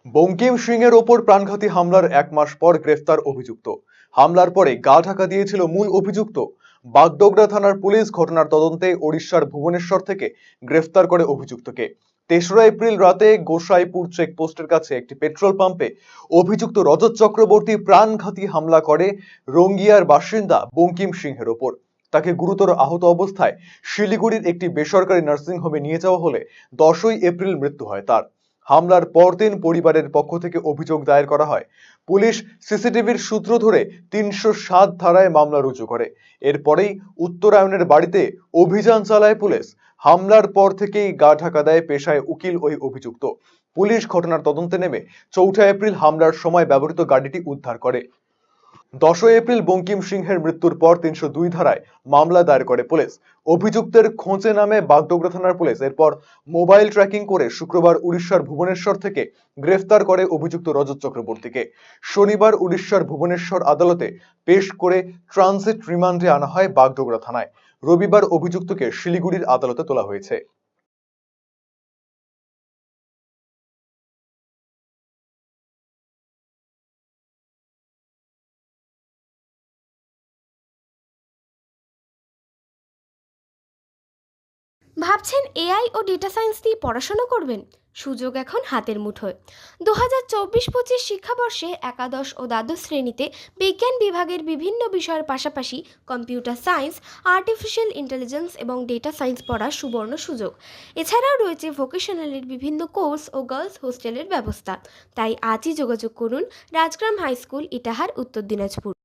বঙ্কিম সিংয়ের ওপর প্রাণঘাতী হামলার 1 মাস পর গ্রেফতার অভিযুক্ত। হামলার পরে গা ঢাকা দিয়েছিল মূল অভিযুক্ত। বাগডোগরা থানার পুলিশ ঘটনার তদন্তে ওড়িশার ভুবনেশ্বর থেকে গ্রেফতার করে অভিযুক্তকে। 3রা এপ্রিল রাতে গোসাইপুর চেকপোস্টের কাছে একটি পেট্রোল পাম্পে অভিযুক্ত রজত চক্রবর্তী প্রাণঘাতী হামলা করে রঙ্গিয়ার বাসিন্দা বঙ্কিম সিংহের ওপর। তাকে গুরুতর আহত অবস্থায় শিলিগুড়ির একটি বেসরকারি নার্সিংহোমে নিয়ে যাওয়া হলে 10ই এপ্রিল মৃত্যু হয় তার। হামলার পরদিন পরিবারের পক্ষ থেকে অভিযোগ দায়ের করা হয়। পুলিশ সিসিটিভির সূত্র ধরে 307 ধারায় মামলা রুজু করে। এরপরেই উত্তরায়ণের বাড়িতে অভিযান চালায় পুলিশ। হামলার পর থেকেই গা ঢাকা দেয় পেশায় উকিল ওই অভিযুক্ত। পুলিশ ঘটনার তদন্তে নেমে 4 এপ্রিল হামলার সময় ব্যবহৃত গাড়িটি উদ্ধার করে। 10 এপ্রিল বঙ্কিম সিংহের মৃত্যুর পর 302 ধারায় মামলা দায়ের করে পুলিশ। অভিযুক্তের খোঁজে নামে বাগডোগরা থানার পুলিশ। এরপর মোবাইল ট্র্যাকিং করে শুক্রবার উড়িষ্যার ভুবনেশ্বর থেকে গ্রেফতার করে অভিযুক্ত রজত চক্রবর্তীকে। শনিবার উড়িষ্যার ভুবনেশ্বর আদালতে পেশ করে ট্রানজিট রিমান্ডে আনা হয় বাগডোগরা থানায়। রবিবার অভিযুক্তকে শিলিগুড়ির আদালতে তোলা হয়েছে। ভাবছেন এআই ও ডেটা সায়েন্স দিয়ে পড়াশোনা করবেন? সুযোগ এখন হাতের মুঠোয়। 2024-25 শিক্ষাবর্ষে একাদশ ও দ্বাদশ শ্রেণীতে বিজ্ঞান বিভাগের বিভিন্ন বিষয়ের পাশাপাশি কম্পিউটার সায়েন্স, আর্টিফিশিয়াল ইন্টেলিজেন্স এবং ডেটা সায়েন্স পড়ার সুবর্ণ সুযোগ। এছাড়াও রয়েছে ভোকেশনালের বিভিন্ন কোর্স ও গার্লস হোস্টেলের ব্যবস্থা। তাই আজই যোগাযোগ করুন রাজগ্রাম হাই স্কুল, ইটাহার, উত্তর দিনাজপুর।